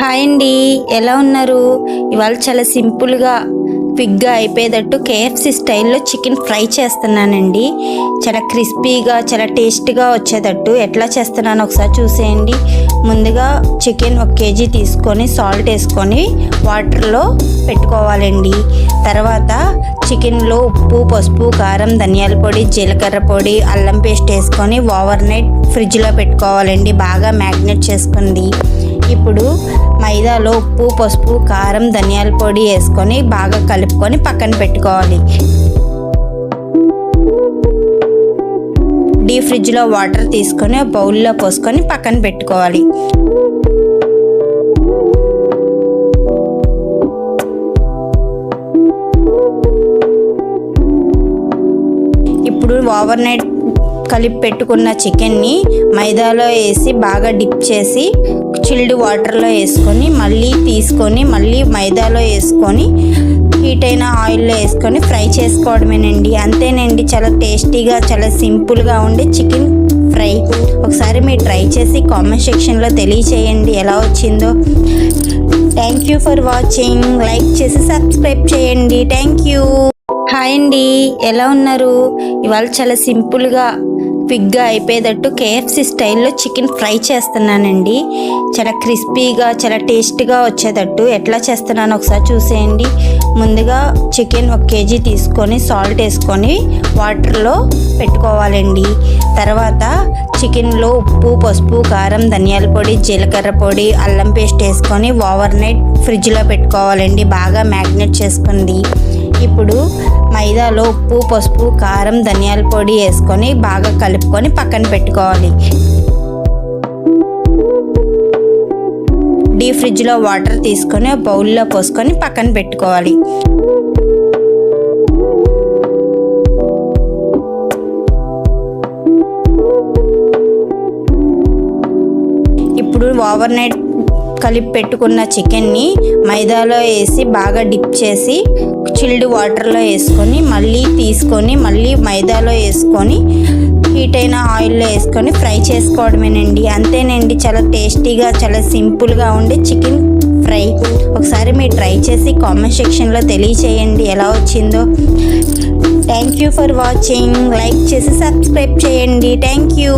Hi అండి, ఎలా ఉన్నారు? ఇవాళ చాలా సింపుల్గా క్విక్గా అయిపోయేటట్టు కేఎఫ్సి స్టైల్లో చికెన్ ఫ్రై చేస్తున్నానండి. చాలా క్రిస్పీగా చాలా టేస్ట్గా వచ్చేటట్టు ఎట్లా చేస్తున్నానో ఒకసారి చూసేయండి. ముందుగా చికెన్ 1 kg తీసుకొని సాల్ట్ వేసుకొని వాటర్లో పెట్టుకోవాలండి. తర్వాత చికెన్లో ఉప్పు, పసుపు, కారం, ధనియాల పొడి, జీలకర్ర పొడి, అల్లం పేస్ట్ వేసుకొని ఓవర్ నైట్ ఫ్రిడ్జ్లో పెట్టుకోవాలండి, బాగా మ్యాగ్నేట్ చేసుకుంది. ఇప్పుడు మైదాలో ఉప్పు, పసుపు, కారం, ధనియాల పొడి వేసుకొని బాగా కలుపుకొని పక్కన పెట్టుకోవాలి. డీప్ ఫ్రిడ్జ్లో వాటర్ తీసుకొని బౌల్లో పోసుకొని పక్కన పెట్టుకోవాలి. ఇప్పుడు ఓవర్ నైట్ కలిపి పెట్టుకున్న చికెన్ని మైదాలో వేసి బాగా డిప్ చేసి చిల్డ్ వాటర్లో వేసుకొని మళ్ళీ తీసుకొని మళ్ళీ మైదాలో వేసుకొని హీట్ అయిన ఆయిల్లో వేసుకొని ఫ్రై చేసుకోవడమేనండి. అంతేనండి, చాలా టేస్టీగా చాలా సింపుల్గా ఉండే చికెన్ ఫ్రై. ఒకసారి మీరు ట్రై చేసి కామెంట్ సెక్షన్లో తెలియచేయండి ఎలా వచ్చిందో. Thank you for watching. Like చేసి సబ్స్క్రైబ్ చేయండి. Thank you. హాయ్ అండి, ఎలా ఉన్నారు? ఇవాళ చాలా సింపుల్గా క్విక్గా అయిపోయేటట్టు కేఎఫ్సి స్టైల్లో చికెన్ ఫ్రై చేస్తున్నానండి. చాలా క్రిస్పీగా చాలా టేస్ట్గా వచ్చేటట్టు ఎట్లా చేస్తున్నానో ఒకసారి చూసేయండి. ముందుగా చికెన్ 1 kg తీసుకొని సాల్ట్ వేసుకొని వాటర్లో పెట్టుకోవాలండి. తర్వాత చికెన్లో ఉప్పు, పసుపు, కారం, ధనియాల పొడి, జీలకర్ర పొడి, అల్లం పేస్ట్ వేసుకొని ఓవర్ నైట్ ఫ్రిడ్జ్లో పెట్టుకోవాలండి, బాగా మ్యాగ్నేట్ చేసుకుంది. ఇప్పుడు మైదాలో ఉప్పు, పసుపు, కారం, ధనియాల పొడి వేసుకొని బాగా కలుపుకొని పక్కన పెట్టుకోవాలి. డీప్ ఫ్రిడ్జ్లో వాటర్ తీసుకొని బౌల్లో పోసుకొని పక్కన పెట్టుకోవాలి. ఇప్పుడు ఓవర్ నైట్ కలిపి పెట్టుకున్న చికెన్ని మైదాలో వేసి బాగా డిప్ చేసి చిల్డ్ వాటర్లో వేసుకొని మళ్ళీ తీసుకొని మళ్ళీ మైదాలో వేసుకొని హీట్ అయిన ఆయిల్లో వేసుకొని ఫ్రై చేసుకోవడమేనండి. అంతేనండి, చాలా టేస్టీగా చాలా సింపుల్గా ఉండే చికెన్ ఫ్రై. ఒకసారి మీరు ట్రై చేసి కామెంట్ సెక్షన్లో తెలియచేయండి ఎలా వచ్చిందో. Thank you for watching. Like చేసి సబ్స్క్రైబ్ చేయండి. Thank you.